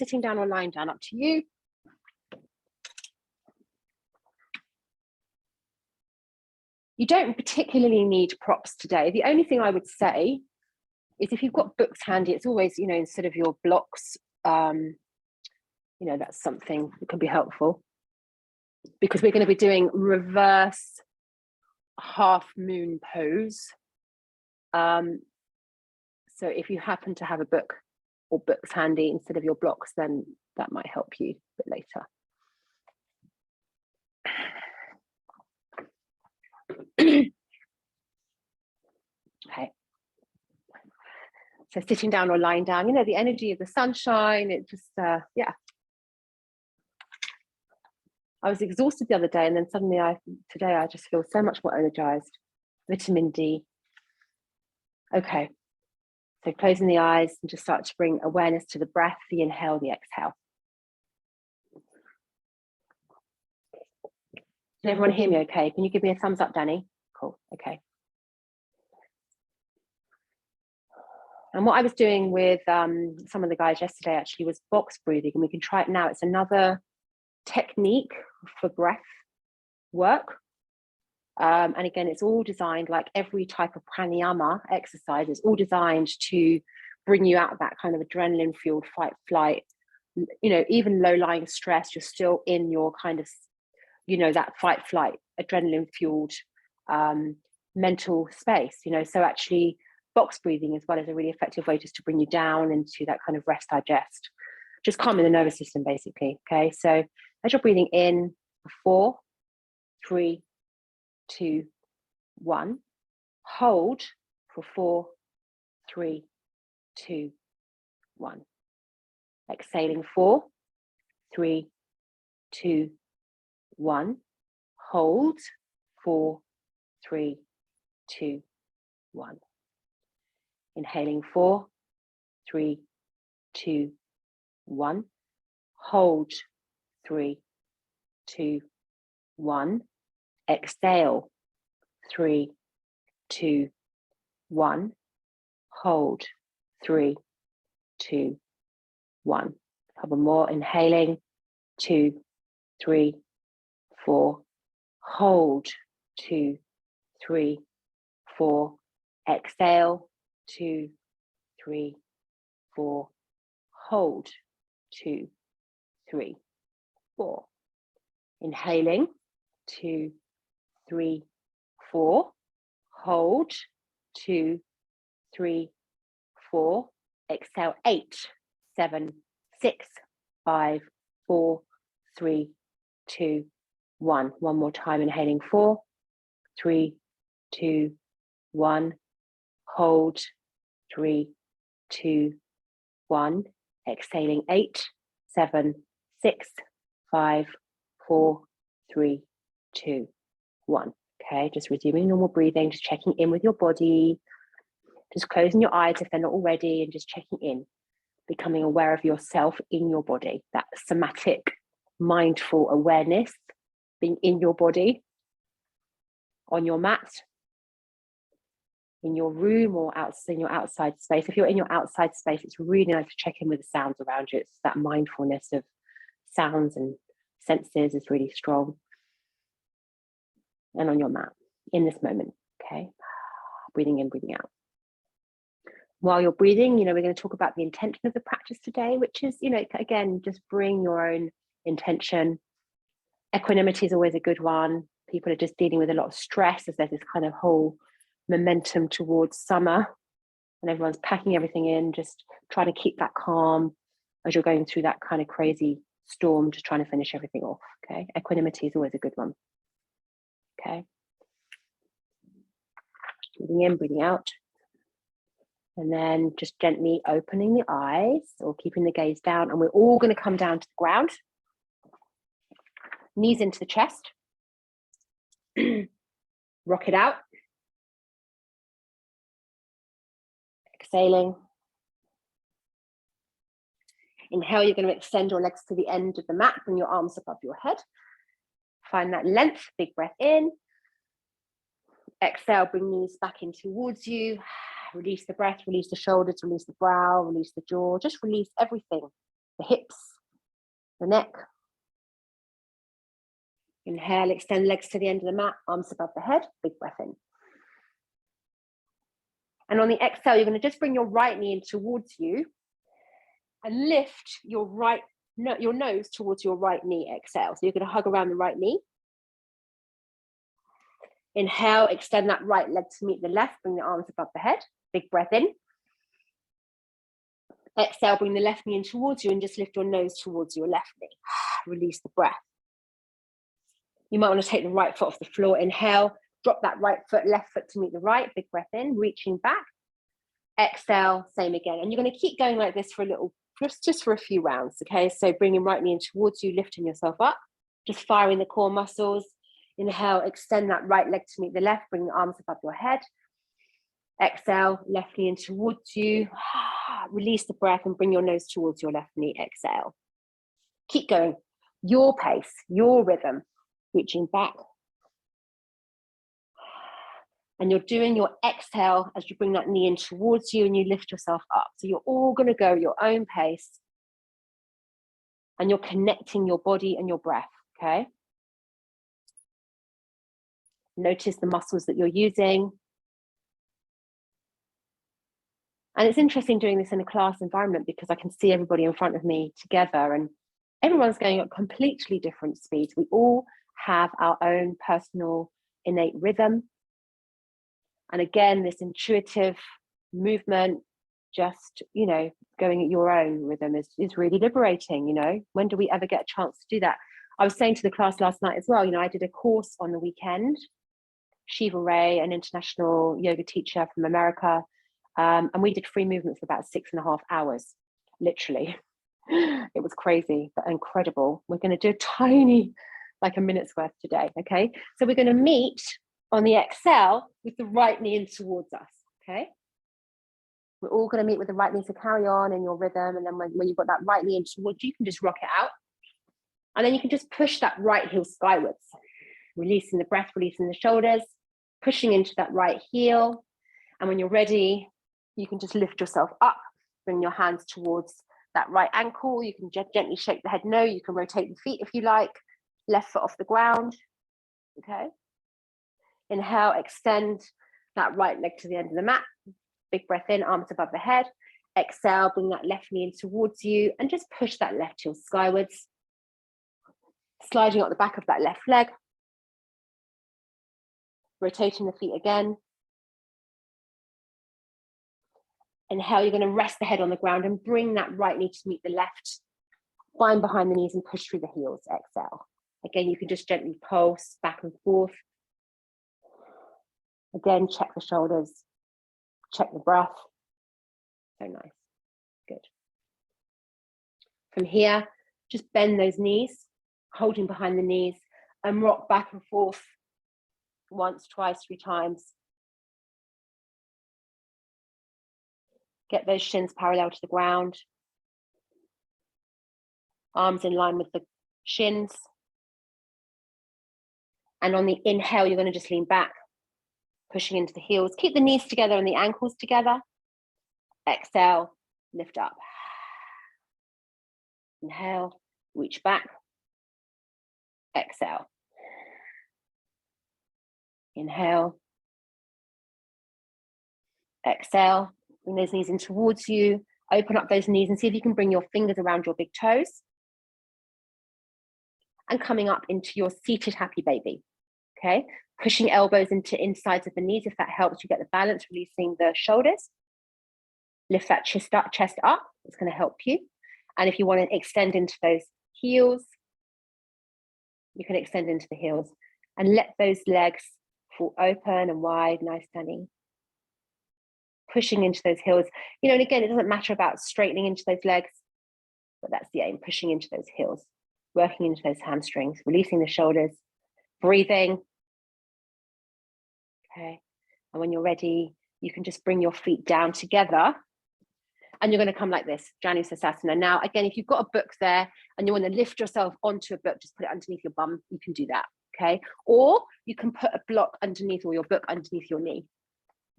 sitting down or lying down, up to you. You don't particularly need props today. The only thing I would say is if you've got books handy, it's always, you know, instead of your blocks, you know, that's something that can be helpful, because we're going to be doing reverse half moon pose. So if you happen to have a book or books handy instead of your blocks, then that might help you a bit later. Okay. So sitting down or lying down, you know, the energy of the sunshine, it just, yeah. I was exhausted the other day, and then suddenly today I just feel so much more energized. Vitamin D. Okay. So closing the eyes and just start to bring awareness to the breath, the inhale, the exhale. Can everyone hear me okay? Can you give me a thumbs up, Danny? Cool, okay. And what I was doing with some of the guys yesterday actually was box breathing, and we can try it now. It's another technique for breath work. And again, it's all designed, like every type of pranayama exercise, it's all designed to bring you out of that kind of adrenaline fueled fight flight, you know, even low lying stress, you're still in your kind of, you know, that fight flight adrenaline fueled mental space, you know. So actually box breathing as well is a really effective way just to bring you down into that kind of rest digest, just calming the nervous system basically. Okay, so as you're breathing in, 4, 3, 2, 1, hold for 4, 3, 2, 1. Exhaling 4, 3, 2, 1. Hold 4, 3, 2, 1. Inhaling 4, 3, 2, 1. Hold 3, 2, 1. Exhale 3, 2, 1. Hold 3, 2, 1. A couple more. Inhaling 2, 3, 4. Hold 2, 3, 4. Exhale 2, 3, 4. Hold 2, 3, 4. Inhaling 2, 3, 4. Hold 2, 3, 4. Exhale 8, 7, 6, 5, 4, 3, 2, 1. One more time. Inhaling 4, 3, 2, 1. Hold 3, 2, 1. Exhaling 8, 7, 6, 5, 4, 3, 2, 1. Okay, just resuming normal breathing, just checking in with your body, just closing your eyes if they're not already, and just checking in, becoming aware of yourself in your body, that somatic, mindful awareness, being in your body, on your mat, in your room, or in your outside space. If you're in your outside space, it's really nice to check in with the sounds around you. It's that mindfulness of sounds and senses is really strong. And on your mat in this moment, okay? Breathing in, breathing out. While you're breathing, you know, we're going to talk about the intention of the practice today, which is, you know, again, just bring your own intention. Equanimity is always a good one. People are just dealing with a lot of stress as there's this kind of whole momentum towards summer and everyone's packing everything in, just trying to keep that calm as you're going through that kind of crazy storm, just trying to finish everything off, okay? Equanimity is always a good one, okay? Breathing in, breathing out. And then just gently opening the eyes or keeping the gaze down. And we're all going to come down to the ground. Knees into the chest. Rock it out. Exhaling. Inhale, you're going to extend your legs to the end of the mat. Bring your arms above your head. Find that length. Big breath in. Exhale, bring knees back in towards you. Release the breath, release the shoulders, release the brow, release the jaw. Just release everything the hips, the neck. Inhale, extend legs to the end of the mat, arms above the head, big breath in. And on the exhale, you're going to just bring your right knee in towards you and lift your nose towards your right knee. Exhale. So you're going to hug around the right knee. Inhale, extend that right leg to meet the left, bring the arms above the head, big breath in. Exhale, bring the left knee in towards you and just lift your nose towards your left knee. Release the breath. You might want to take the right foot off the floor. Inhale, drop that right foot, left foot to meet the right, big breath in, reaching back. Exhale, same again. And you're going to keep going like this for a little, just for a few rounds, okay? So bringing right knee in towards you, lifting yourself up, just firing the core muscles. Inhale, extend that right leg to meet the left, bring the arms above your head. Exhale, left knee in towards you. Release the breath and bring your nose towards your left knee. Exhale. Keep going. Your pace, your rhythm. Reaching back. And you're doing your exhale as you bring that knee in towards you and you lift yourself up. So you're all going to go your own pace. And you're connecting your body and your breath, okay? Notice the muscles that you're using. And it's interesting doing this in a class environment because I can see everybody in front of me together and everyone's going at completely different speeds. We all have our own personal innate rhythm. And again, this intuitive movement, just, you know, going at your own rhythm is really liberating, you know. When do we ever get a chance to do that? I was saying to the class last night as well, you know, I did a course on the weekend. Shiva Ray, an international yoga teacher from America, and we did free movement for about 6.5 hours, literally. It was crazy, but incredible. We're going to do a tiny, like a minute's worth today, okay? So we're going to meet on the exhale with the right knee in towards us, okay? We're all going to meet with the right knee, to carry on in your rhythm, and then when you've got that right knee in towards you, you can just rock it out. And then you can just push that right heel skywards, releasing the breath, releasing the shoulders, pushing into that right heel. And when you're ready, you can just lift yourself up, bring your hands towards that right ankle. You can gently shake the head no. You can rotate the feet if you like. Left foot off the ground, okay? Inhale, extend that right leg to the end of the mat. Big breath in, arms above the head. Exhale, bring that left knee in towards you and just push that left heel skywards. Sliding up the back of that left leg. Rotating the feet again. Inhale, you're going to rest the head on the ground and bring that right knee to meet the left. Find behind the knees and push through the heels. Exhale. Again, you can just gently pulse back and forth. Again, check the shoulders. Check the breath. So nice. Good. From here, just bend those knees, holding behind the knees, and rock back and forth once, twice, 3 times. Get those shins parallel to the ground. Arms in line with the shins. And on the inhale, you're going to just lean back, pushing into the heels. Keep the knees together and the ankles together. Exhale, lift up. Inhale, reach back. Exhale. Inhale. Exhale. Bring those knees in towards you. Open up those knees and see if you can bring your fingers around your big toes. And coming up into your seated happy baby. Okay, pushing elbows into insides of the knees. If that helps you get the balance, releasing the shoulders. Lift that chest up. It's going to help you. And if you want to extend into those heels, you can extend into the heels and let those legs fall open and wide, nice, stunning. Pushing into those heels. You know, and again, it doesn't matter about straightening into those legs, but that's the aim, pushing into those heels, working into those hamstrings, releasing the shoulders, breathing. Okay, and when you're ready, you can just bring your feet down together and you're going to come like this, Janu Sasasana. Now, again, if you've got a book there and you want to lift yourself onto a book, just put it underneath your bum, you can do that, okay? Or you can put a block underneath, or your book underneath your knee.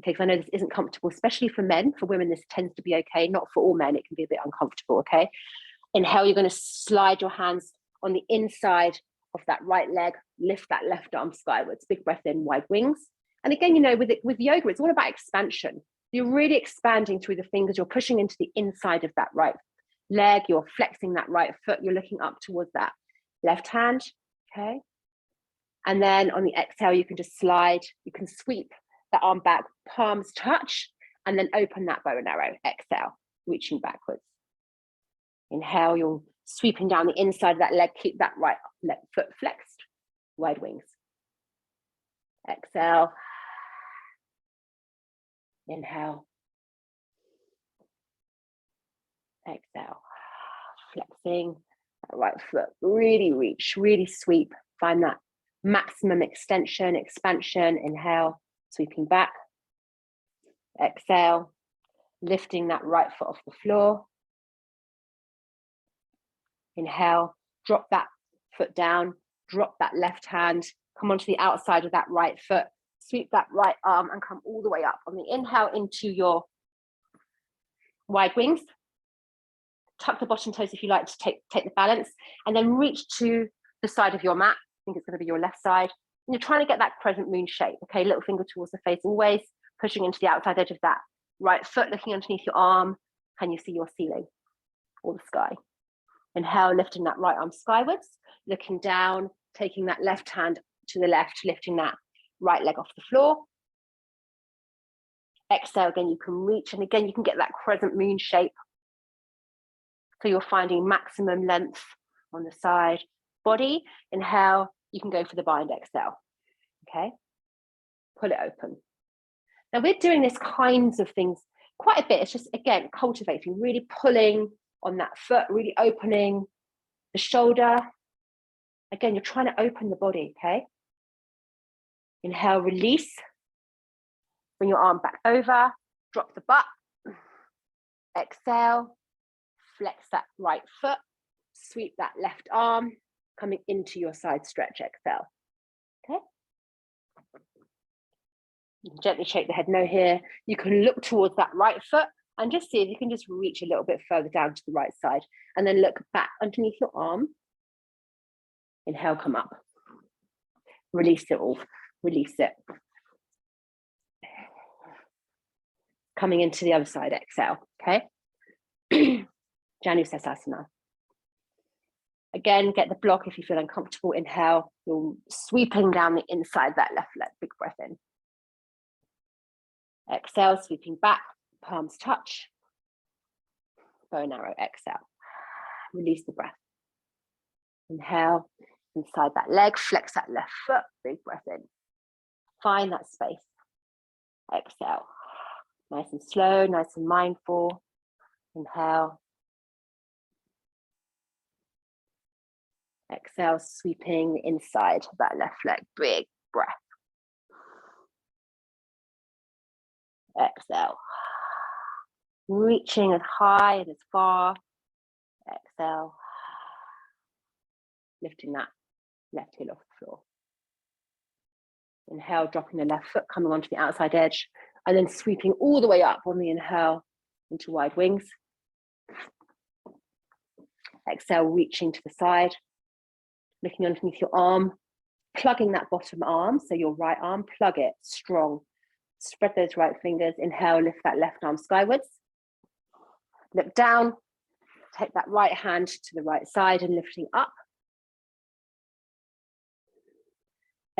Okay, because I know this isn't comfortable, especially for men. For women, this tends to be okay. Not for all men, it can be a bit uncomfortable, okay? Inhale, you're going to slide your hands on the inside of that right leg, lift that left arm skywards, big breath in, wide wings. And again, you know, with yoga, it's all about expansion. You're really expanding through the fingers. You're pushing into the inside of that right leg. You're flexing that right foot. You're looking up towards that left hand, okay? And then on the exhale, you can just slide. You can sweep that arm back, palms touch, and then open that bow and arrow. Exhale, reaching backwards. Inhale, you're sweeping down the inside of that leg. Keep that right foot flexed, wide wings. Exhale. Inhale. Exhale. Flexing that right foot. Really reach, really sweep. Find that maximum extension, expansion. Inhale, sweeping back. Exhale, lifting that right foot off the floor. Inhale, drop that foot down, drop that left hand, come onto the outside of that right foot, sweep that right arm and come all the way up. On the inhale into your wide wings, tuck the bottom toes if you like to take the balance, and then reach to the side of your mat. I think it's going to be your left side. And you're trying to get that crescent moon shape, okay? Little finger towards the face, always pushing into the outside edge of that right foot, looking underneath your arm. Can you see your ceiling or the sky? Inhale, lifting that right arm skywards, looking down, taking that left hand to the left, lifting that right leg off the floor. Exhale, again, you can reach, and again, you can get that crescent moon shape. So you're finding maximum length on the side. Body, inhale, you can go for the bind, exhale, okay? Pull it open. Now we're doing this kinds of things quite a bit. It's just, again, cultivating, really pulling on that foot, really opening the shoulder. Again, you're trying to open the body, okay? Inhale, release. Bring your arm back over, drop the butt. Exhale, flex that right foot, sweep that left arm, coming into your side stretch, exhale, okay? You can gently shake the head no here. You can look towards that right foot and just see if you can just reach a little bit further down to the right side and then look back underneath your arm. Inhale, come up. Release it all, release it. Coming into the other side, exhale, okay? Janu Sesasana. Again, get the block if you feel uncomfortable. Inhale, you're sweeping down the inside of that left leg, big breath in. Exhale, sweeping back, palms touch. Bow and arrow, exhale. Release the breath. Inhale, inside that leg, flex that left foot, big breath in. Find that space. Exhale. Nice and slow, nice and mindful. Inhale. Exhale, sweeping the inside of that left leg, big breath. Exhale. Reaching as high and as far. Exhale. Lifting that left heel off the floor. Inhale, dropping the left foot, coming onto the outside edge, and then sweeping all the way up on the inhale into wide wings. Exhale, reaching to the side, looking underneath your arm, plugging that bottom arm, so your right arm, plug it strong. Spread those right fingers. Inhale, lift that left arm skywards. Look down, take that right hand to the right side and lifting up.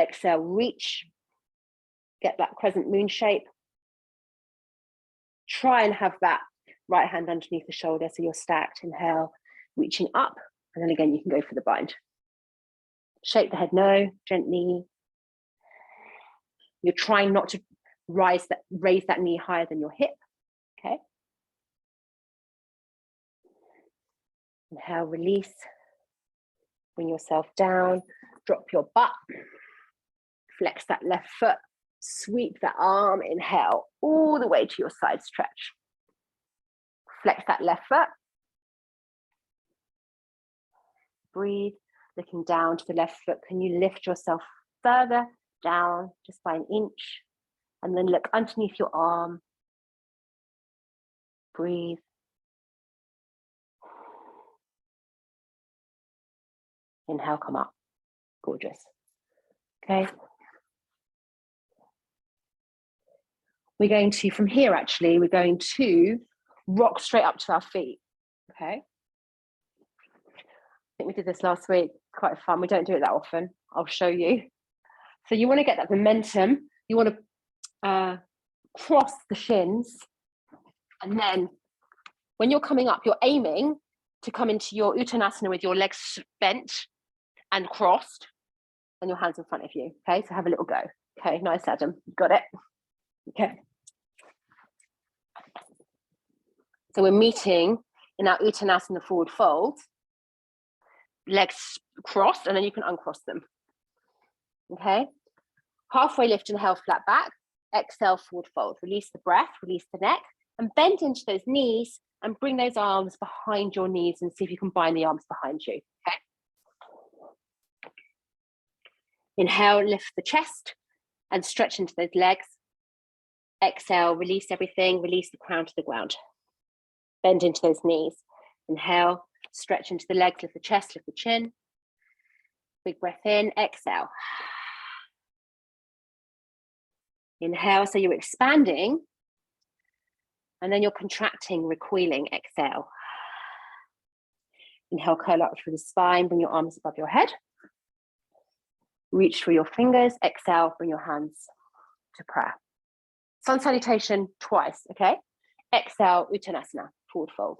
Exhale, reach, get that crescent moon shape. Try and have that right hand underneath the shoulder so you're stacked. Inhale, reaching up, and then again, you can go for the bind. Shake the head no, gently. You're trying not to raise that knee higher than your hip, okay? Inhale, release. Bring yourself down, drop your butt. Flex that left foot, sweep that arm, inhale, all the way to your side stretch. Flex that left foot. Breathe, looking down to the left foot. Can you lift yourself further down, just by an inch? And then look underneath your arm. Breathe. Inhale, come up. Gorgeous. Okay. We're going to, from here actually, we're going to rock straight up to our feet. Okay. I think we did this last week. Quite fun. We don't do it that often. I'll show you. So you want to get that momentum. You want to cross the shins. And then when you're coming up, you're aiming to come into your Uttanasana with your legs bent and crossed and your hands in front of you. Okay, so have a little go. Okay, nice, Adam. Got it? Okay. So we're meeting in our Uttanasana forward fold. Legs crossed, and then you can uncross them. Okay. Halfway lift, inhale, flat back. Exhale, forward fold. Release the breath, release the neck, and bend into those knees and bring those arms behind your knees and see if you can bind the arms behind you. Okay. Inhale, lift the chest and stretch into those legs. Exhale, release everything, release the crown to the ground. Bend into those knees. Inhale, stretch into the legs, lift the chest, lift the chin. Big breath in, exhale. Inhale, so you're expanding, and then you're contracting, recoiling, exhale. Inhale, curl up through the spine, bring your arms above your head. Reach for your fingers, exhale, bring your hands to prayer. Sun salutation twice, okay? Exhale, Uttanasana, forward fold.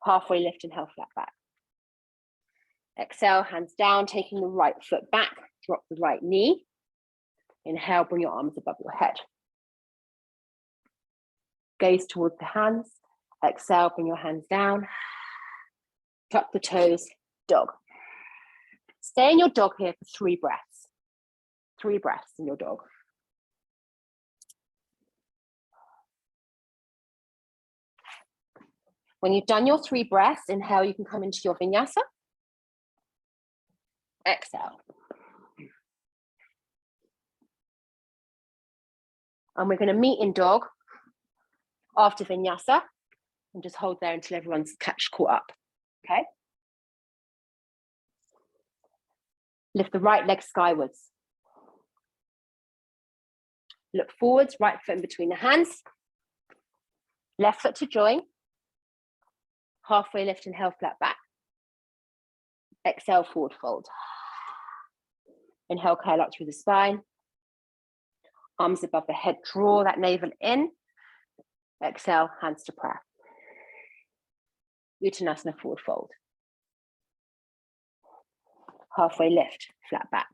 Halfway lift, inhale, flat back. Exhale, hands down, taking the right foot back, drop the right knee. Inhale, bring your arms above your head. Gaze towards the hands. Exhale, bring your hands down. Tuck the toes, dog. Stay in your dog here for 3 breaths. 3 breaths in your dog. When you've done your 3 breaths, inhale, you can come into your vinyasa. Exhale. And we're going to meet in dog after vinyasa and just hold there until everyone's caught up. Okay? Lift the right leg skywards. Look forwards, right foot in between the hands. Left foot to join. Halfway lift, inhale, flat back. Exhale, forward fold. Inhale, curl up through the spine. Arms above the head, draw that navel in. Exhale, hands to prayer. Uttanasana, forward fold. Halfway lift, flat back.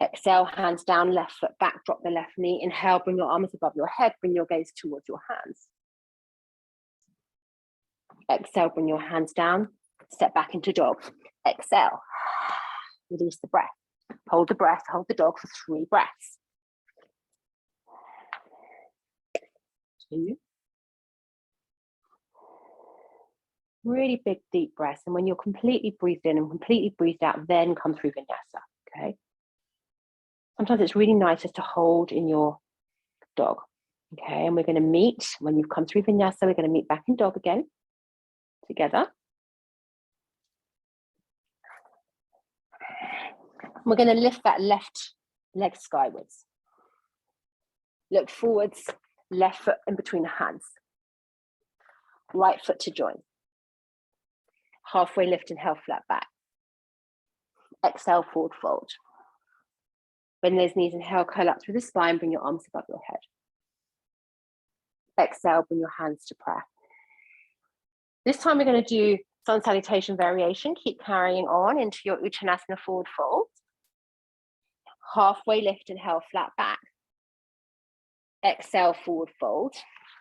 Exhale, hands down, left foot back, drop the left knee. Inhale, bring your arms above your head, bring your gaze towards your hands. Exhale, bring your hands down, step back into dog. Exhale, release the breath. Hold the breath, hold the dog for 3 breaths. 2. Really big, deep breaths. And when you're completely breathed in and completely breathed out, then come through vinyasa, okay? Sometimes it's really nice just to hold in your dog, okay? And we're going to meet, when you've come through vinyasa, we're going to meet back in dog again, together. We're going to lift that left leg skywards. Look forwards, left foot in between the hands. Right foot to join. Halfway lift, inhale, flat back. Exhale, forward fold. Bend those knees, inhale, curl up through the spine, bring your arms above your head. Exhale, bring your hands to prayer. This time we're going to do sun salutation variation. Keep carrying on into your Uttanasana forward fold. Halfway lift, inhale, flat back. Exhale, forward fold.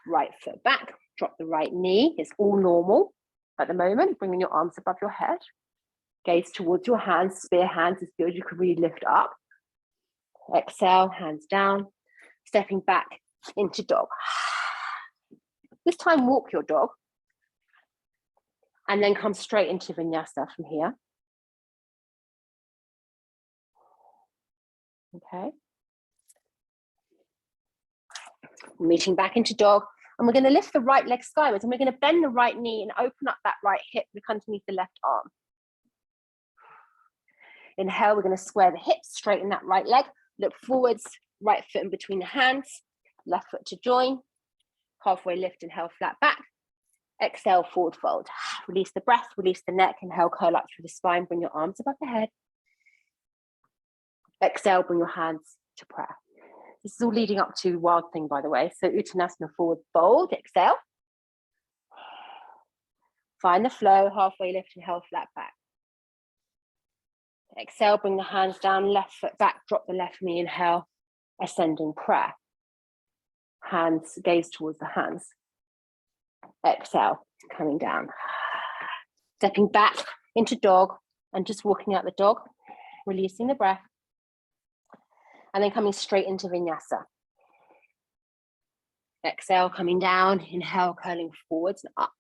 Right foot back, drop the right knee. It's all normal at the moment. Bringing your arms above your head. Gaze towards your hands. Spear hands is good. You can really lift up. Exhale, hands down. Stepping back into dog. This time walk your dog. And then come straight into vinyasa from here. Okay. Meeting back into dog. And we're going to lift the right leg skywards, and we're going to bend the right knee and open up that right hip, look underneath the left arm. Inhale, we're going to square the hips, straighten that right leg, look forwards, right foot in between the hands, left foot to join, halfway lift, inhale, flat back. Exhale, forward fold. Release the breath, release the neck, inhale, curl up through the spine, bring your arms above the head. Exhale, bring your hands to prayer. This is all leading up to Wild Thing, by the way. So Uttanasana, forward fold, exhale. Find the flow, halfway lift, inhale, flat back. Exhale, bring the hands down, left foot back, drop the left knee, inhale, ascending prayer. Hands, gaze towards the hands. Exhale, coming down. Stepping back into dog and just walking out the dog, releasing the breath. And then coming straight into vinyasa. Exhale, coming down, inhale, curling forwards and up.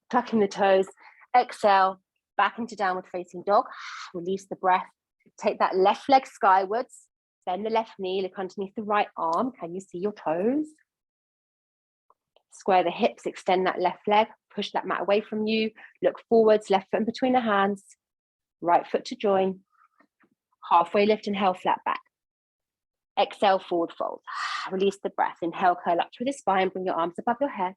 Tucking the toes, exhale, back into downward facing dog, release the breath. Take that left leg skywards, bend the left knee, look underneath the right arm. Can you see your toes? Square the hips, extend that left leg, push that mat away from you, look forwards, left foot in between the hands, right foot to join. Halfway lift, inhale, flat back. Exhale, forward fold. Release the breath. Inhale, curl up through the spine, bring your arms above your head.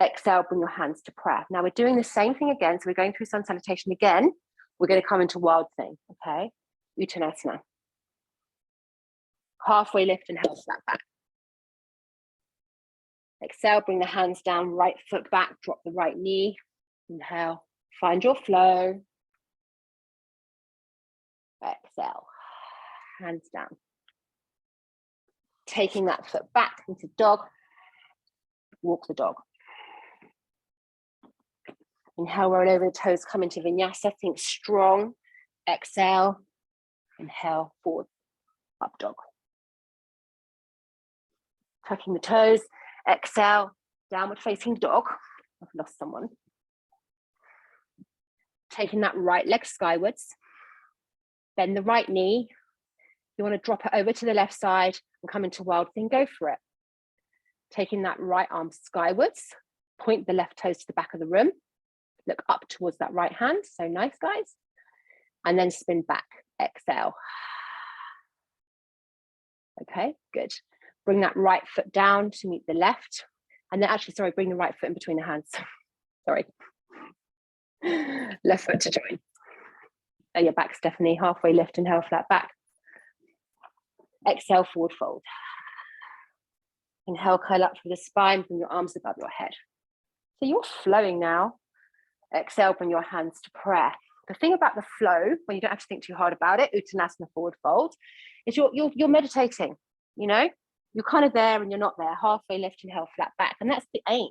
Exhale, bring your hands to prayer. Now we're doing the same thing again. So we're going through sun salutation again. We're going to come into Wild Thing, okay? Uttanasana. Halfway lift, inhale, flat back. Exhale, bring the hands down, right foot back, drop the right knee. Inhale, find your flow. Exhale, hands down. Taking that foot back into dog, walk the dog. Inhale, roll over the toes, come into vinyasa, think strong. Exhale, inhale, forward, up dog. Tucking the toes, exhale, downward facing dog. I've lost someone. Taking that right leg skywards. Bend the right knee. You want to drop it over to the left side and come into Wild Thing, go for it. Taking that right arm skywards, point the left toes to the back of the room, look up towards that right hand, so nice guys, and then spin back, exhale. Okay, good. Bring that right foot down to meet the left, and then actually, sorry, bring the right foot in between the hands. Sorry. Left foot to join. Oh, you're back, Stephanie. Halfway lift, inhale, flat back. Exhale, forward fold. Inhale, curl up through the spine, bring your arms above your head. So you're flowing now. Exhale, bring your hands to prayer. The thing about the flow, when you don't have to think too hard about it, Uttanasana, forward fold, is you're meditating, you know? You're kind of there and you're not there. Halfway lift, inhale, flat back. And that's the aim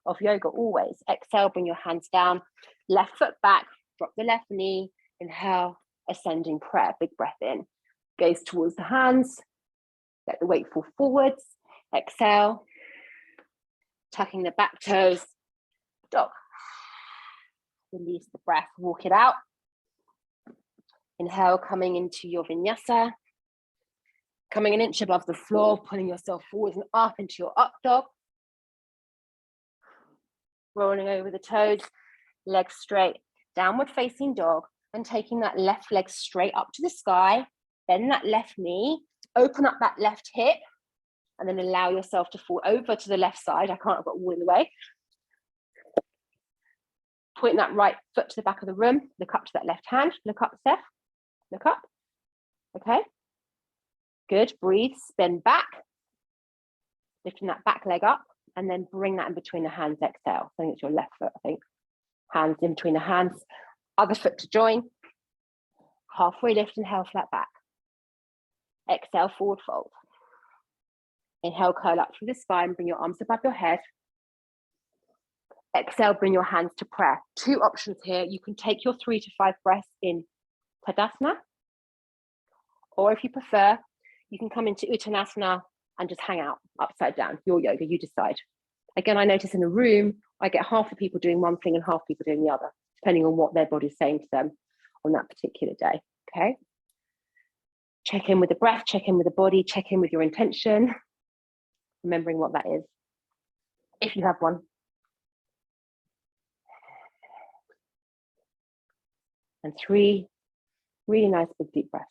of yoga always. Exhale, bring your hands down, left foot back, drop the left knee, inhale, ascending prayer, big breath in. Gaze towards the hands, let the weight fall forwards. Exhale, tucking the back toes, dog. Release the breath, walk it out. Inhale, coming into your vinyasa. Coming an inch above the floor, pulling yourself forward and up into your up dog. Rolling over the toes, legs straight, downward facing dog, and taking that left leg straight up to the sky. Bend that left knee, open up that left hip, and then allow yourself to fall over to the left side. I can't, I've got a wall in the way. Point that right foot to the back of the room, look up to that left hand, look up, Steph, look up, okay. Good, breathe, spin back, lifting that back leg up, and then bring that in between the hands, exhale. I think it's your left foot, I think. Hands in between the hands, other foot to join. Halfway lift, inhale, flat back. Exhale, forward fold. Inhale, curl up through the spine, bring your arms above your head. Exhale, bring your hands to prayer. Two options here. You can take your 3 to 5 breaths in Tadasana, or if you prefer, you can come into Uttanasana and just hang out upside down, your yoga, you decide. Again, I notice in a room, I get half the people doing one thing and half people doing the other, depending on what their body's saying to them on that particular day, okay? Check in with the breath, check in with the body, check in with your intention, remembering what that is, if you have one. And 3 really nice big deep breaths.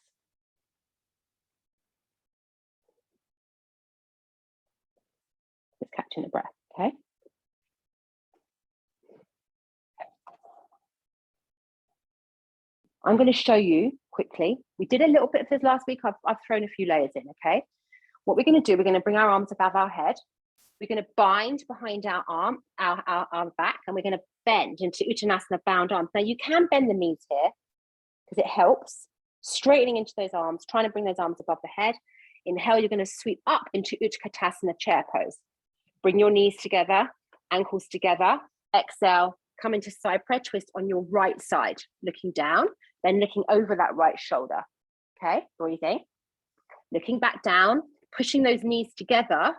Just catching the breath, okay? I'm going to show you quickly. We did a little bit of this last week. I've thrown a few layers in, okay? What we're going to do, we're going to bring our arms above our head. We're going to bind behind our arm, our back, and we're going to bend into Uttanasana, bound arms. Now, you can bend the knees here because it helps. Straightening into those arms, trying to bring those arms above the head. Inhale, you're going to sweep up into Utkatasana, chair pose. Bring your knees together, ankles together. Exhale, come into side prayer twist on your right side, looking down, then looking over that right shoulder. Okay, breathing. Looking back down, pushing those knees together,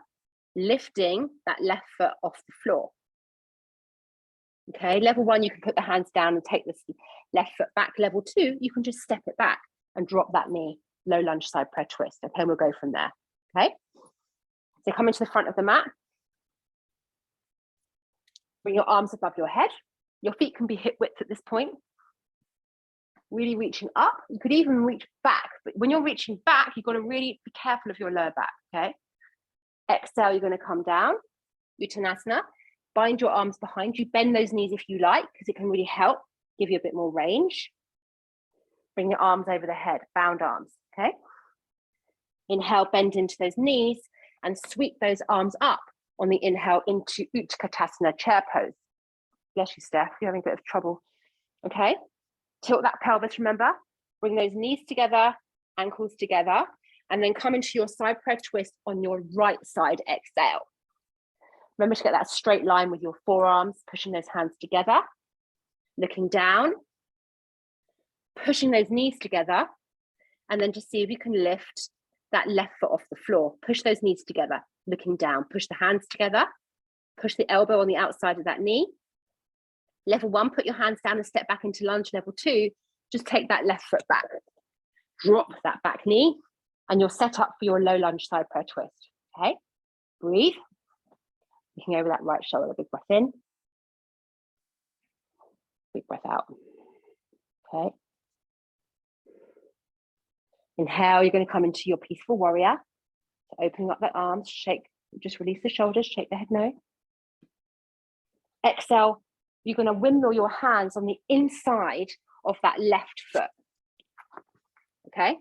lifting that left foot off the floor. Okay, level 1, you can put the hands down and take this left foot back. Level 2, you can just step it back and drop that knee, low lunge side prayer twist. Okay, we'll go from there. Okay, so come into the front of the mat. Bring your arms above your head. Your feet can be hip width at this point. Really reaching up. You could even reach back, but when you're reaching back, you've got to really be careful of your lower back, okay? Exhale, you're going to come down, Uttanasana. Bind your arms behind you. Bend those knees if you like, because it can really help give you a bit more range. Bring your arms over the head, bound arms, okay? Inhale, bend into those knees and sweep those arms up on the inhale into Utkatasana, chair pose. Bless you, Steph, you're having a bit of trouble. Okay, tilt that pelvis, remember. Bring those knees together, ankles together, and then come into your side prayer twist on your right side, exhale. Remember to get that straight line with your forearms, pushing those hands together, looking down, pushing those knees together, and then just see if you can lift that left foot off the floor. Push those knees together, looking down, push the hands together, push the elbow on the outside of that knee. Level 1, put your hands down and step back into lunge. Level 2, just take that left foot back. Drop that back knee, and you're set up for your low lunge side prayer twist. Okay, breathe. Looking over that right shoulder, big breath in. Big breath out. Okay. Inhale, you're going to come into your peaceful warrior. So opening up the arms, shake, just release the shoulders, shake the head no. Exhale, you're going to windmill your hands on the inside of that left foot. Okay,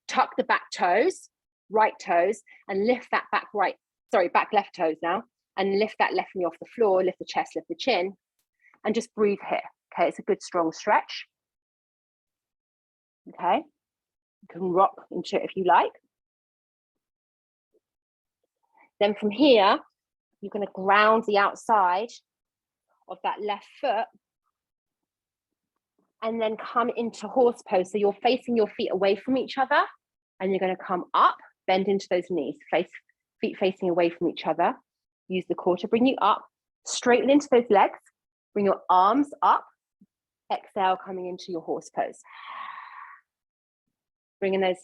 tuck the back toes, right toes, and lift that back left toes now, and lift that left knee off the floor, lift the chest, lift the chin, and just breathe here. Okay, it's a good strong stretch. Okay, you can rock into it if you like. Then from here, you're going to ground the outside of that left foot and then come into horse pose. So you're facing your feet away from each other and you're going to come up, bend into those knees, feet facing away from each other. Use the core to bring you up, straighten into those legs, bring your arms up, exhale, coming into your horse pose. Bringing those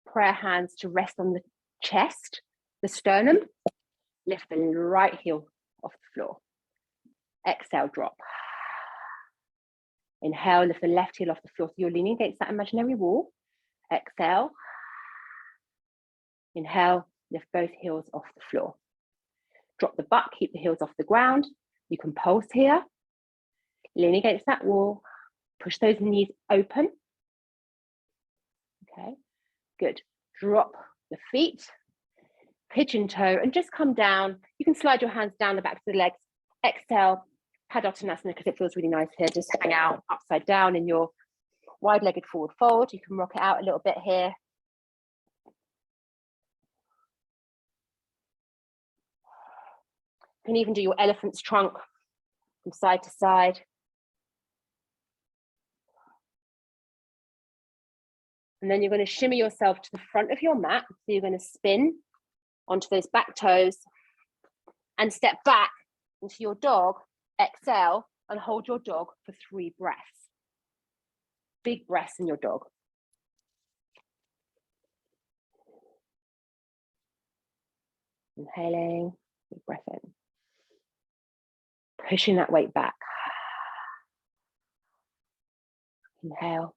prayer hands to rest on the chest, the sternum, lift the right heel off the floor. Exhale, drop. Inhale, lift the left heel off the floor. So you're leaning against that imaginary wall. Exhale. Inhale, lift both heels off the floor. Drop the butt, keep the heels off the ground. You can pulse here. Lean against that wall. Push those knees open. Okay, good. Drop the feet, pigeon toe, and just come down. You can slide your hands down the back of the legs. Exhale, Padottanasana, because it feels really nice here. Just hang out upside down in your wide-legged forward fold. You can rock it out a little bit here. You can even do your elephant's trunk from side to side. And then you're going to shimmy yourself to the front of your mat. So you're going to spin onto those back toes and step back into your dog. Exhale and hold your dog for 3 breaths. Big breaths in your dog. Inhaling, big breath in. Pushing that weight back. Inhale.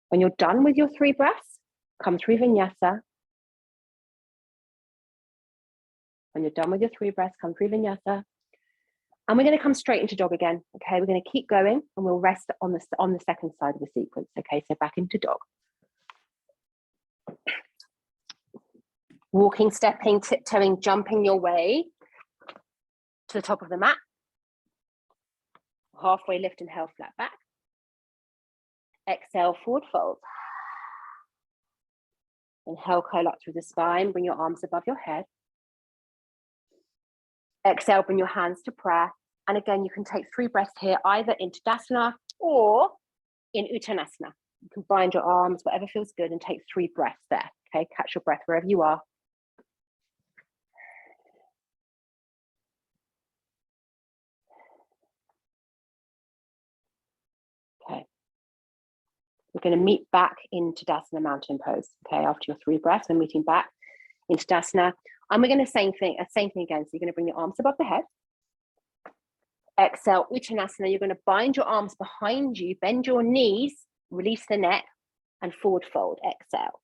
When you're done with your 3 breaths, come through vinyasa. When you're done with your 3 breaths, come through vinyasa. And we're going to come straight into dog again. Okay, we're going to keep going and we'll rest on the second side of the sequence. Okay, so back into dog. Walking, stepping, tiptoeing, jumping your way to the top of the mat. Halfway lift, inhale, flat back. Exhale, forward fold. Inhale, curl up through the spine. Bring your arms above your head. Exhale, bring your hands to prayer. And again, you can take 3 breaths here, either in Tadasana or in Uttanasana. You can bind your arms, whatever feels good, and take 3 breaths there. Okay, catch your breath wherever you are. Okay. We're going to meet back in Tadasana mountain pose. Okay, after your 3 breaths, we're meeting back in Tadasana. And we're going to same thing again. So you're going to bring your arms above the head. Exhale, Uttanasana. You're going to bind your arms behind you, bend your knees, release the neck, and forward fold. Exhale.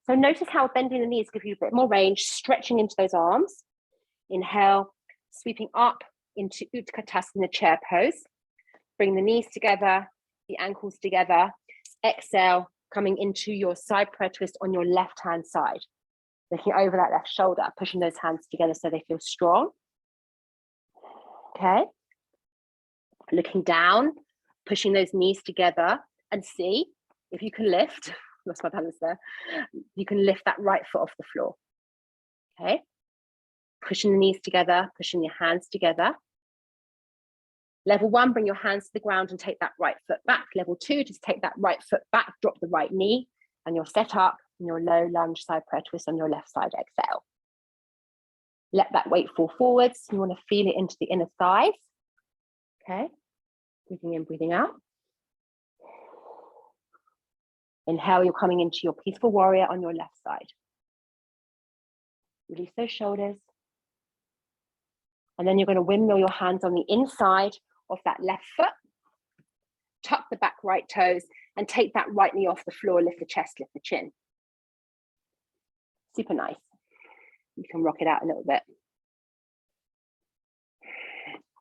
So notice how bending the knees gives you a bit more range, stretching into those arms. Inhale, sweeping up into Utkatasana chair pose. Bring the knees together, the ankles together. Exhale, coming into your side prayer twist on your left-hand side. Looking over that left shoulder, pushing those hands together so they feel strong. Okay. Looking down, pushing those knees together, and see if you can lift. Lost my balance there. You can lift that right foot off the floor. Okay. Pushing the knees together, pushing your hands together. Level 1, bring your hands to the ground and take that right foot back. Level 2, just take that right foot back, drop the right knee, and you're set up in your low lunge side prayer twist on your left side. Exhale. Let that weight fall forwards. You want to feel it into the inner thighs. Okay. Breathing in, breathing out. Inhale, you're coming into your peaceful warrior on your left side. Release those shoulders. And then you're going to windmill your hands on the inside of that left foot. Tuck the back right toes and take that right knee off the floor. Lift the chest, lift the chin. Super nice. You can rock it out a little bit.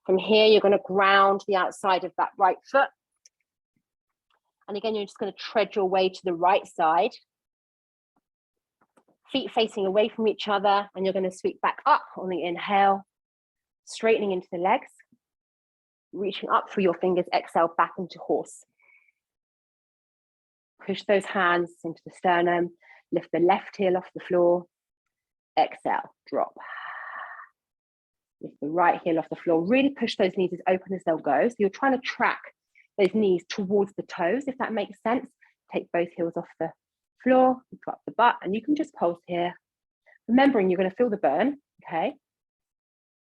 From here, you're going to ground the outside of that right foot. And again, you're just going to tread your way to the right side. Feet facing away from each other. And you're going to sweep back up on the inhale, straightening into the legs, reaching up through your fingers. Exhale, back into horse. Push those hands into the sternum. Lift the left heel off the floor. Exhale, drop. Lift the right heel off the floor. Really push those knees as open as they'll go. So you're trying to track those knees towards the toes, if that makes sense. Take both heels off the floor, drop the butt, and you can just pulse here. Remembering you're going to feel the burn, okay?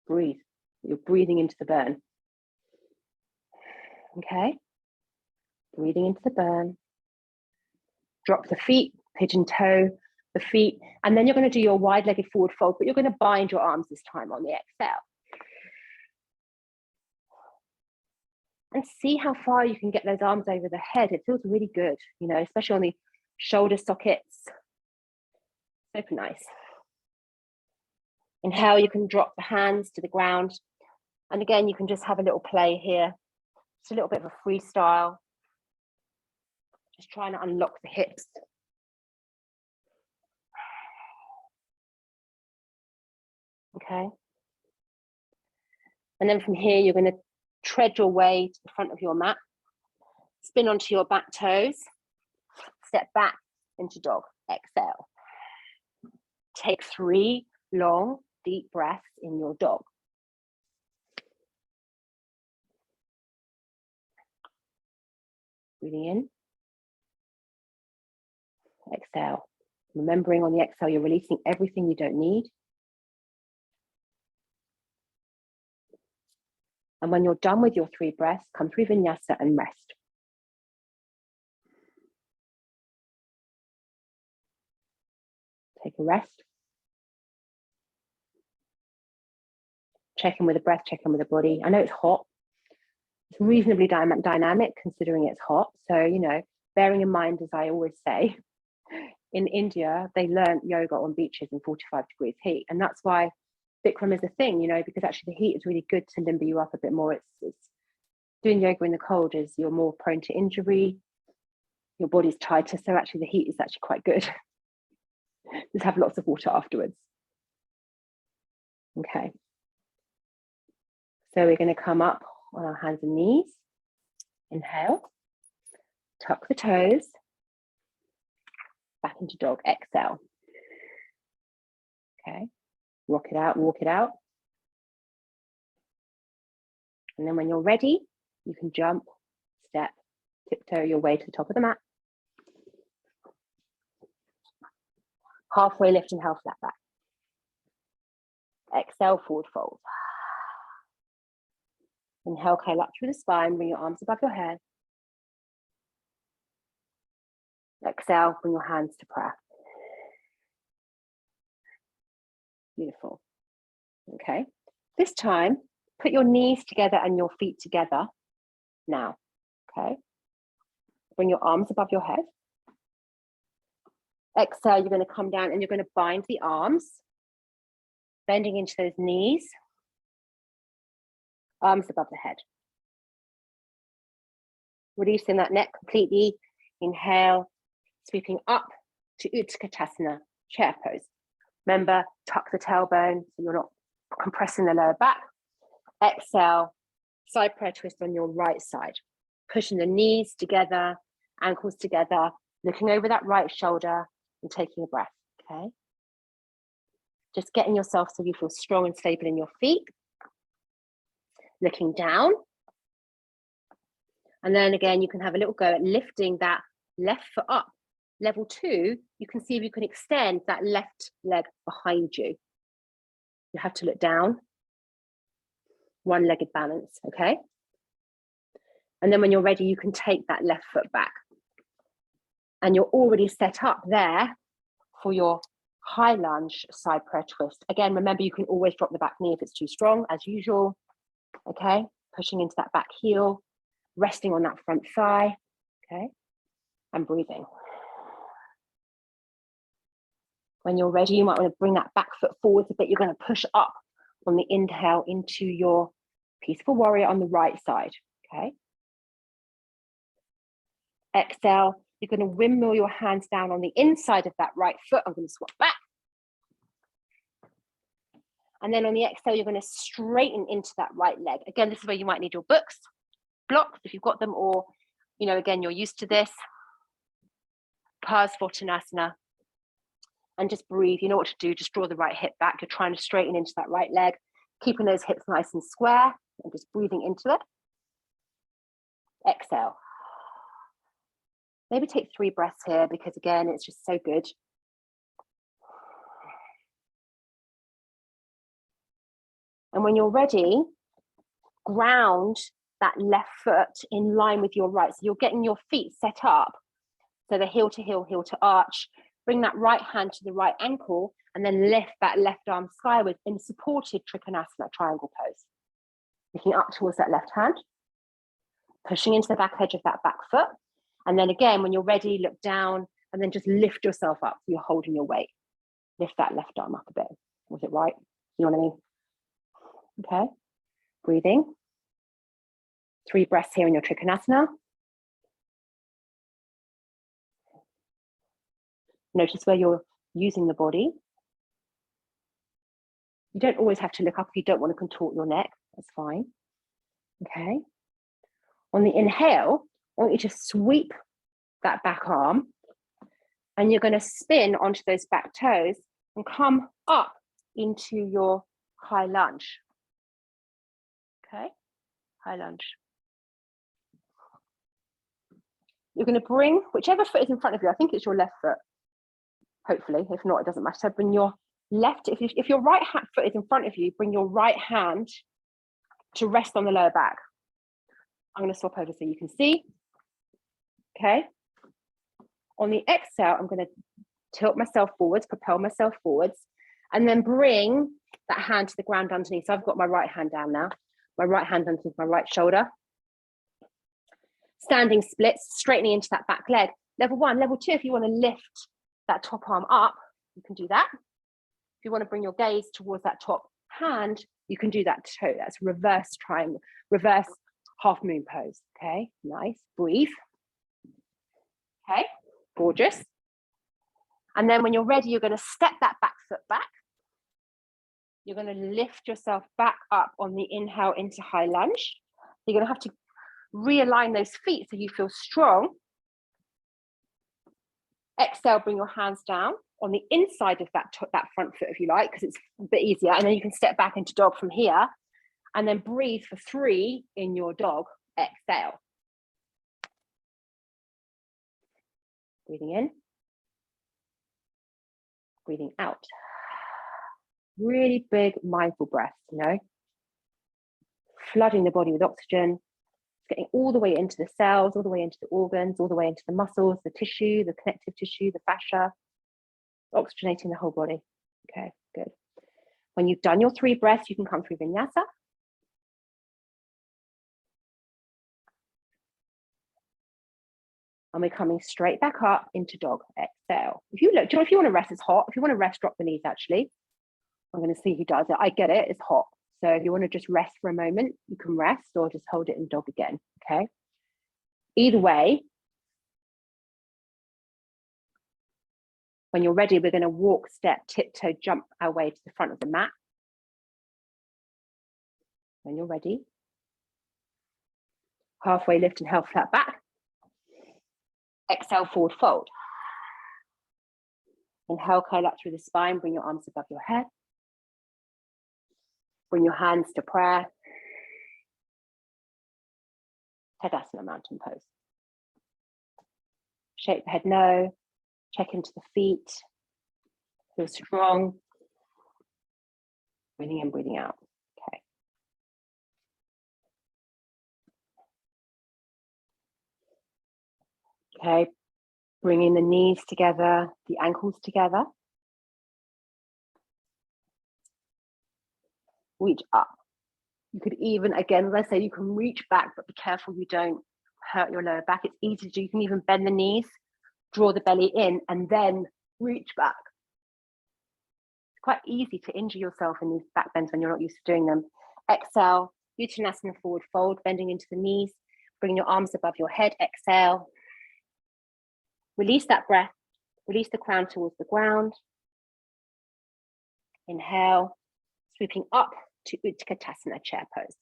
Breathe. You're breathing into the burn. Okay? Breathing into the burn. Drop the feet, pigeon toe the feet, and then you're going to do your wide-legged forward fold, but you're going to bind your arms this time on the exhale. And see how far you can get those arms over the head. It feels really good, you know, especially on the shoulder sockets. Super nice. Inhale, you can drop the hands to the ground. And again, you can just have a little play here. Just a little bit of a freestyle. Just trying to unlock the hips. Okay. And then from here, you're going to tread your way to the front of your mat. Spin onto your back toes. Step back into dog. Exhale. Take 3 long, deep breaths in your dog. Breathing in. Exhale. Remembering on the exhale, you're releasing everything you don't need. And when you're done with your 3 breaths, come through vinyasa and rest. Take a rest. Check in with the breath, check in with the body. I know it's hot. It's reasonably dynamic considering it's hot. So, you know, bearing in mind, as I always say, in India, they learn yoga on beaches in 45 degrees heat. And that's why Bikram is a thing, you know, because actually the heat is really good to limber you up a bit more. It's doing yoga in the cold is you're more prone to injury, your body's tighter. So actually the heat is actually quite good. Just have lots of water afterwards. Okay. So we're going to come up on our hands and knees. Inhale, tuck the toes, back into dog, exhale. Okay, rock it out, walk it out. And then when you're ready, you can jump, step, tiptoe your way to the top of the mat. Halfway lift, inhale, flat back. Exhale, forward fold. Inhale, curl up through the spine, bring your arms above your head. Exhale, bring your hands to prayer. Beautiful. Okay. This time, put your knees together and your feet together now. Okay. Bring your arms above your head. Exhale, you're going to come down and you're going to bind the arms, bending into those knees, arms above the head. Releasing that neck completely. Inhale, sweeping up to Utkatasana, chair pose. Remember, tuck the tailbone so you're not compressing the lower back. Exhale, side prayer twist on your right side. Pushing the knees together, ankles together, looking over that right shoulder and taking a breath, okay? Just getting yourself so you feel strong and stable in your feet. Looking down. And then again, you can have a little go at lifting that left foot up. Level 2, you can see if you can extend that left leg behind you. You have to look down. One-legged balance, okay? And then when you're ready, you can take that left foot back. And you're already set up there for your high lunge side prayer twist. Again, remember, you can always drop the back knee if it's too strong, as usual, okay? Pushing into that back heel, resting on that front thigh, okay? And breathing. When you're ready, you might want to bring that back foot forwards a bit. You're going to push up on the inhale into your peaceful warrior on the right side, okay? Exhale, you're going to windmill your hands down on the inside of that right foot. I'm going to swap back. And then on the exhale, you're going to straighten into that right leg. Again, this is where you might need your books, blocks, if you've got them, or, you know, again, you're used to this. Parsvottanasana. And just breathe. You know what to do. Just draw the right hip back. You're trying to straighten into that right leg, keeping those hips nice and square, and just breathing into it. Exhale. Maybe take 3 breaths here, because again, it's just so good. And when you're ready, ground that left foot in line with your right. So you're getting your feet set up. So the heel to heel, heel to arch. Bring that right hand to the right ankle and then lift that left arm skyward in supported Trikonasana, triangle pose. Looking up towards that left hand, pushing into the back edge of that back foot. And then again, when you're ready, look down and then just lift yourself up. So you're holding your weight. Lift that left arm up a bit. Was it right? You know what I mean? Okay. Breathing. 3 breaths here in your Trikonasana. Notice where you're using the body. You don't always have to look up if you don't want to contort your neck. That's fine. Okay. On the inhale, I want you to sweep that back arm and you're going to spin onto those back toes and come up into your high lunge. Okay. High lunge. You're going to bring whichever foot is in front of you. I think it's your left foot. Hopefully, if not, it doesn't matter. So bring your left, if your right foot is in front of you, bring your right hand to rest on the lower back. I'm going to swap over so you can see. Okay. On the exhale, I'm going to tilt myself forwards, propel myself forwards, and then bring that hand to the ground underneath. So I've got my right hand down now, my right hand underneath my right shoulder. Standing splits, straightening into that back leg. Level 1, level 2, if you want to lift that top arm up, you can do that. If you want to bring your gaze towards that top hand, you can do that too. That's reverse triangle, reverse half moon pose. Okay, nice. Breathe. Okay, gorgeous. And then when you're ready, you're going to step that back foot back. You're going to lift yourself back up on the inhale into high lunge. You're going to have to realign those feet so you feel strong. Exhale, bring your hands down on the inside of that front foot if you like, because it's a bit easier. And then you can step back into dog from here and then breathe for 3 in your dog. Exhale. Breathing in. Breathing out. Really big mindful breaths, you know, flooding the body with oxygen, getting all the way into the cells, all the way into the organs, all the way into the muscles, the tissue, the connective tissue, the fascia, oxygenating the whole body. Okay, good. When you've done your 3 breaths, you can come through vinyasa. And we're coming straight back up into dog. Exhale. If you look, if you want to rest, it's hot. If you want to rest, drop the knees actually. I'm going to see who does it. I get it, it's hot. So if you want to just rest for a moment, you can rest or just hold it in dog again, okay? Either way, when you're ready, we're going to walk, step, tiptoe, jump our way to the front of the mat. When you're ready, halfway lift and half flat back. Exhale, forward fold. Inhale, curl up through the spine, bring your arms above your head. Bring your hands to prayer. Tadasana, mountain pose. Shake the head no, check into the feet. Feel strong. Breathing in, breathing out. Okay. Okay, bringing the knees together, the ankles together. Reach up. You could even, again, as I say, you can reach back, but be careful you don't hurt your lower back. It's easy to do. You can even bend the knees, draw the belly in, and then reach back. It's quite easy to injure yourself in these back bends when you're not used to doing them. Exhale, Uttanasana, forward fold, bending into the knees, bringing your arms above your head. Exhale. Release that breath. Release the crown towards the ground. Inhale, sweeping up to Utkatasana, chair pose.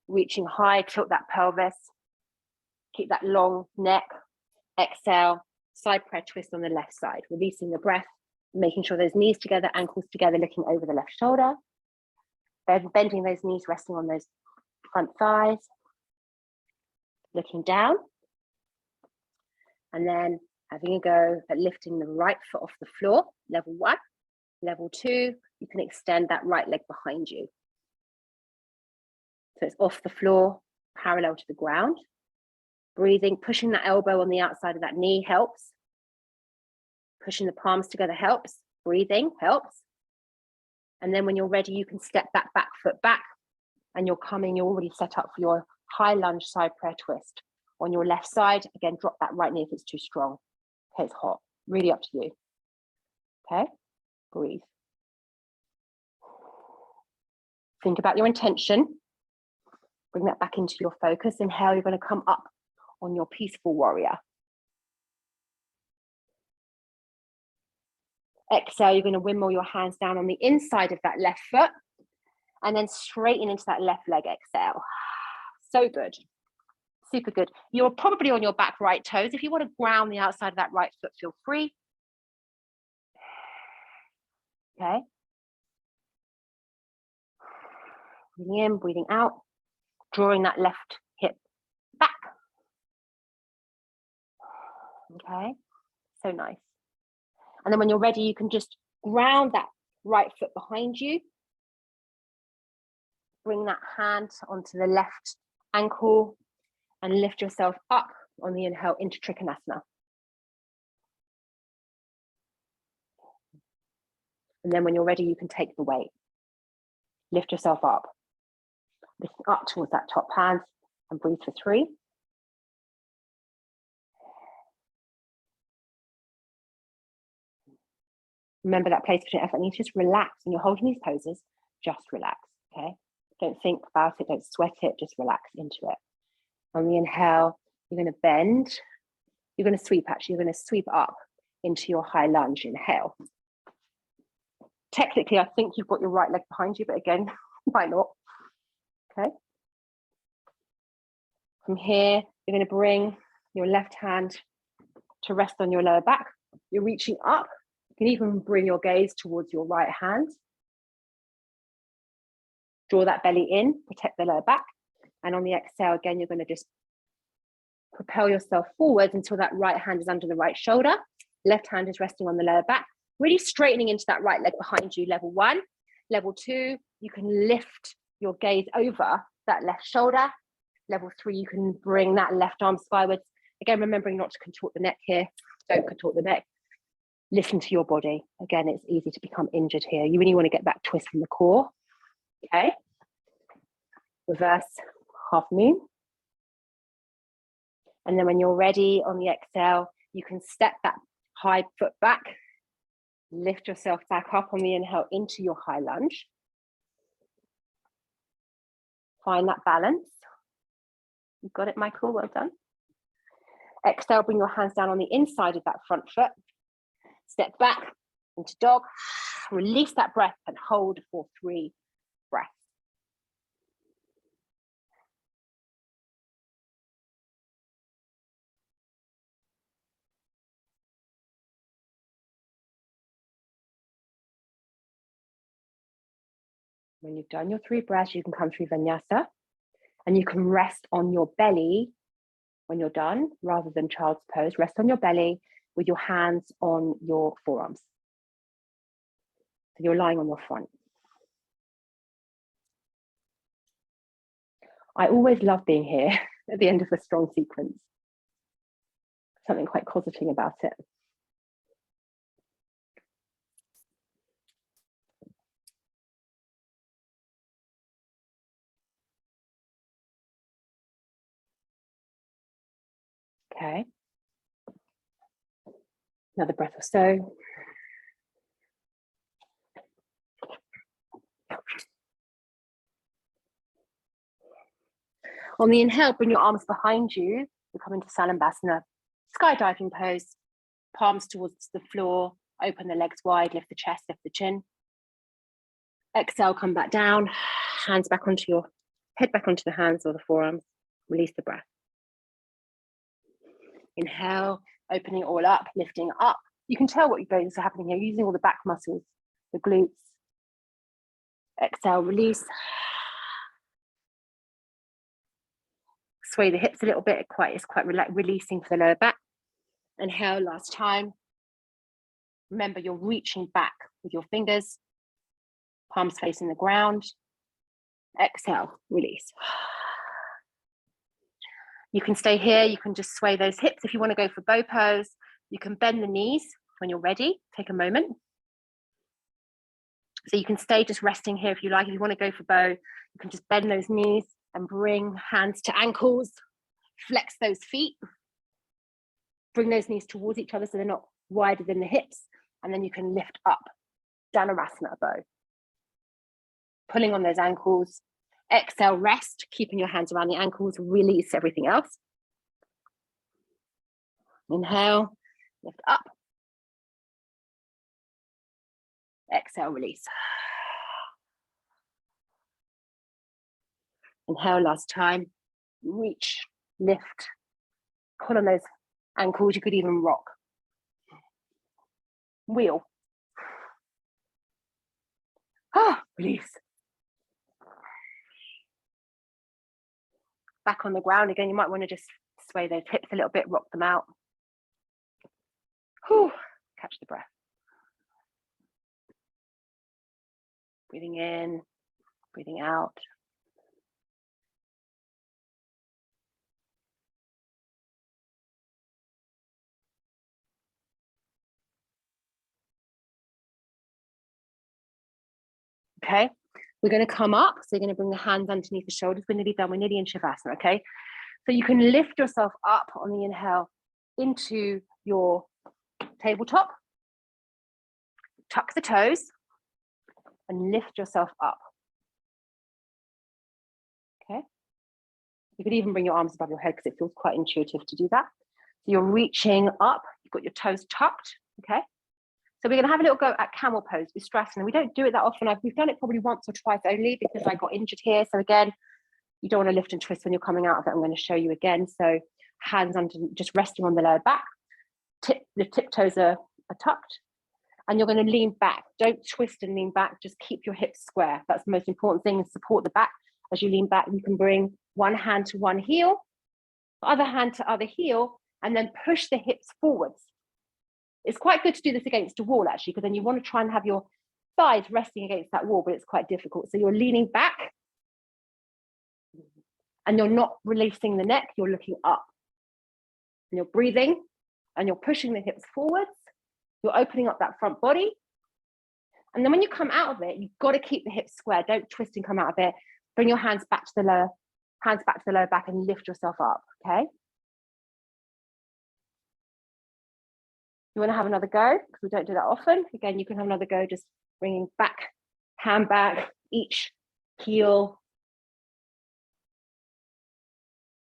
Reaching high, tilt that pelvis. Keep that long neck. Exhale, side prayer twist on the left side. Releasing the breath, making sure those knees together, ankles together, looking over the left shoulder. Bending those knees, resting on those front thighs. Looking down. And then having a go at lifting the right foot off the floor, level 1. Level 2, you can extend that right leg behind you. So it's off the floor, parallel to the ground. Breathing, pushing that elbow on the outside of that knee helps. Pushing the palms together helps. Breathing helps. And then when you're ready, you can step that back foot back and you're already set up for your high lunge side prayer twist. On your left side, again, drop that right knee if it's too strong. Okay, it's hot, really up to you. Okay, breathe. Think about your intention. Bring that back into your focus. Inhale, you're going to come up on your peaceful warrior. Exhale, you're going to windmill your hands down on the inside of that left foot and then straighten into that left leg. Exhale. So good. Super good. You're probably on your back right toes. If you want to ground the outside of that right foot, feel free. Okay. Breathing in, breathing out. Drawing that left hip back. Okay. So nice. And then when you're ready, you can just ground that right foot behind you. Bring that hand onto the left ankle and lift yourself up on the inhale into Trikonasana. And then when you're ready, you can take the weight. Lift yourself up. Lift up towards that top hand and breathe for 3. Remember that place between effort and ease. Just relax. When you're holding these poses, just relax, okay? Don't think about it, don't sweat it, just relax into it. On the inhale, you're going to bend. You're going to sweep, actually. You're going to sweep up into your high lunge. Inhale. Technically, I think you've got your right leg behind you, but again, might not. Okay. From here, you're going to bring your left hand to rest on your lower back. You're reaching up. You can even bring your gaze towards your right hand. Draw that belly in, protect the lower back. And on the exhale, again, you're going to just propel yourself forward until that right hand is under the right shoulder. Left hand is resting on the lower back. Really straightening into that right leg behind you, level 1. Level 2, you can lift your gaze over that left shoulder. Level 3, you can bring that left arm skywards. Again, remembering not to contort the neck here. Don't contort the neck. Listen to your body. Again, it's easy to become injured here. You really want to get that twist from the core. Okay. Reverse half moon. And then when you're ready on the exhale, you can step that high foot back. Lift yourself back up on the inhale into your high lunge. Find that balance. You got it, Michael, well done. Exhale, bring your hands down on the inside of that front foot. Step back into dog. Release that breath and hold for 3 breaths. When you've done your 3 breaths, you can come through vinyasa and you can rest on your belly when you're done, rather than child's pose. Rest on your belly with your hands on your forearms. So you're lying on your front. I always love being here at the end of a strong sequence. Something quite cosseting about it. Okay. Another breath or so. On the inhale, bring your arms behind you. You come into Salambasana, skydiving pose, palms towards the floor, open the legs wide, lift the chest, lift the chin. Exhale, come back down, hands back onto your head, back onto the hands or the forearms. Release the breath. Inhale, opening it all up, lifting up. You can tell what is happening here, using all the back muscles, the glutes. Exhale, release. Sway the hips a little bit, it's quite releasing for the lower back. Inhale, last time. Remember, you're reaching back with your fingers, palms facing the ground. Exhale, release. You can stay here, you can just sway those hips. If you want to go for bow pose, you can bend the knees when you're ready. Take a moment. So you can stay just resting here if you like. If you want to go for bow, you can just bend those knees and bring hands to ankles. Flex those feet. Bring those knees towards each other so they're not wider than the hips. And then you can lift up, Dhanurasana bow. Pulling on those ankles. Exhale, rest, keeping your hands around the ankles, release everything else. Inhale, lift up. Exhale, release. Inhale, last time. Reach, lift, pull on those ankles. You could even rock. Wheel. Release. Back on the ground again. You might want to just sway those hips a little bit, rock them out. Catch the breath. Breathing in, breathing out. Okay, we're going to come up. So you're going to bring the hands underneath the shoulders. We're nearly done. We're nearly in Shavasana. Okay, so you can lift yourself up on the inhale into your tabletop. Tuck the toes and lift yourself up. Okay, you could even bring your arms above your head because it feels quite intuitive to do that. So you're reaching up. You've got your toes tucked. Okay. So we're going to have a little go at camel pose with Strasana. We don't do it that often. We've done it probably once or twice only because I got injured here. So again, you don't want to lift and twist when you're coming out of it. I'm going to show you again. So hands under, just resting on the lower back. The tip toes are tucked. And you're going to lean back. Don't twist and lean back. Just keep your hips square. That's the most important thing, is support the back. As you lean back, you can bring one hand to one heel, other hand to other heel, and then push the hips forwards. It's quite good to do this against a wall, actually, because then you want to try and have your thighs resting against that wall, but it's quite difficult. So you're leaning back and you're not releasing the neck, you're looking up. And you're breathing and you're pushing the hips forwards. You're opening up that front body. And then when you come out of it, you've got to keep the hips square. Don't twist and come out of it. Bring your hands back to the lower back and lift yourself up, okay? You want to have another go, because we don't do that often. Again, you can have another go, just bringing back, hand back, each heel.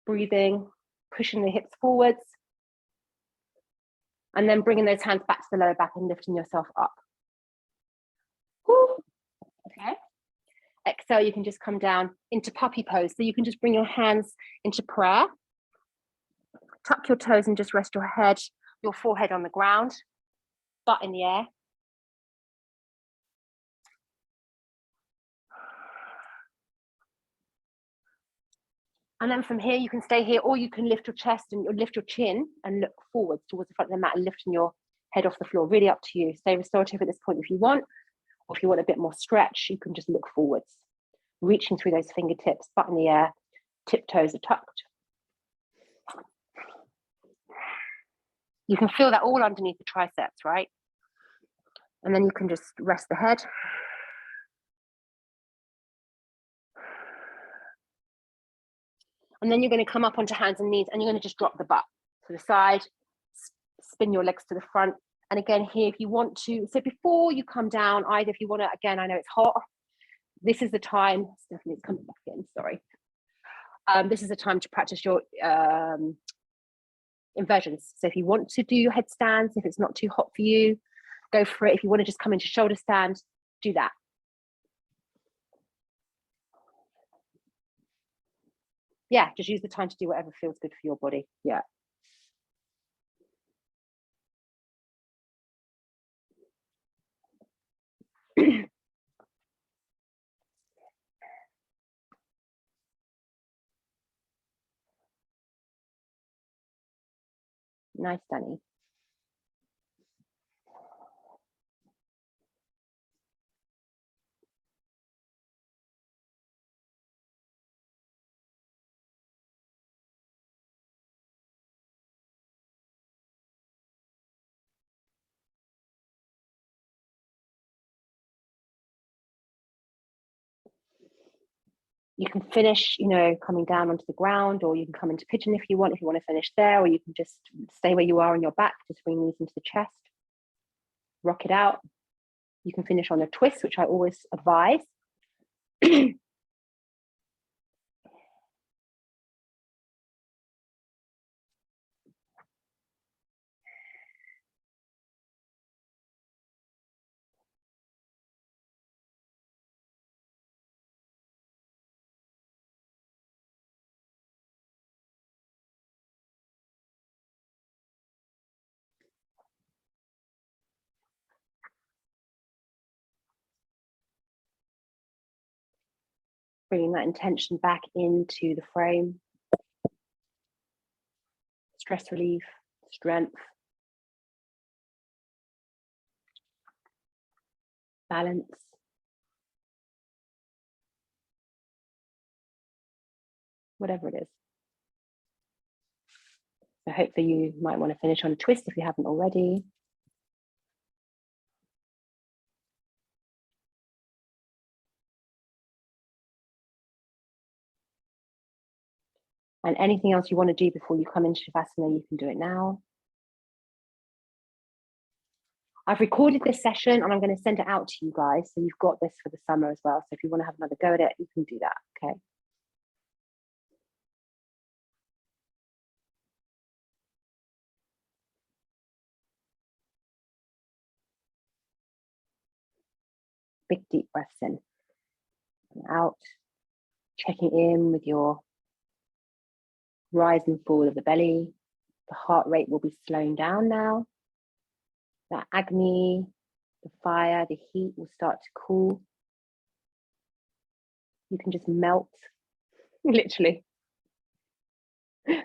Breathing, pushing the hips forwards. And then bringing those hands back to the lower back and lifting yourself up. Woo. Okay. Exhale, you can just come down into puppy pose. So you can just bring your hands into prayer. Tuck your toes and just rest your head, your forehead on the ground, butt in the air. And then from here, you can stay here, or you can lift your chest and lift your chin and look forwards towards the front of the mat and lifting your head off the floor. Really up to you. Stay restorative at this point if you want, or if you want a bit more stretch, you can just look forwards. Reaching through those fingertips, butt in the air, tiptoes are tucked. You can feel that all underneath the triceps, right? And then you can just rest the head. And then you're going to come up onto hands and knees and you're going to just drop the butt to the side, spin your legs to the front. And again, here, if you want to, so before you come down, either if you want to, again, I know it's hot, this is the time, Stephanie's coming back in, sorry. This is the time to practice your inversions. So if you want to do your headstands, if it's not too hot for you, go for it. If you want to just come into shoulder stand, do that. Yeah, just use the time to do whatever feels good for your body. Yeah. Nice, Danny. You can finish, you know, coming down onto the ground, or you can come into pigeon if you want to finish there, or you can just stay where you are on your back, just bring knees into the chest, rock it out. You can finish on a twist, which I always advise. Bringing that intention back into the frame. Stress relief, strength, balance. Whatever it is. So hopefully you might want to finish on a twist if you haven't already. And anything else you want to do before you come into Shavasana, you can do it now. I've recorded this session and I'm going to send it out to you guys. So you've got this for the summer as well. So if you want to have another go at it, you can do that, okay? Big deep breaths in and out, checking in with your rise and fall of the belly. The heart rate will be slowing down now. That agni, the fire, the heat will start to cool. You can just melt, literally,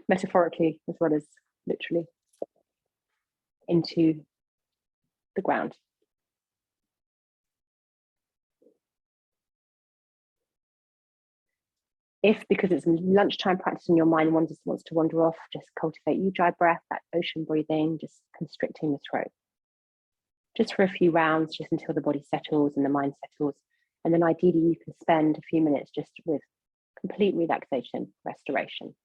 metaphorically as well as literally, into the ground. If, because it's lunchtime practice and your mind wants to wander off, just cultivate Ujjayi breath, that ocean breathing, just constricting the throat. Just for a few rounds, just until the body settles and the mind settles. And then ideally you can spend a few minutes just with complete relaxation, restoration.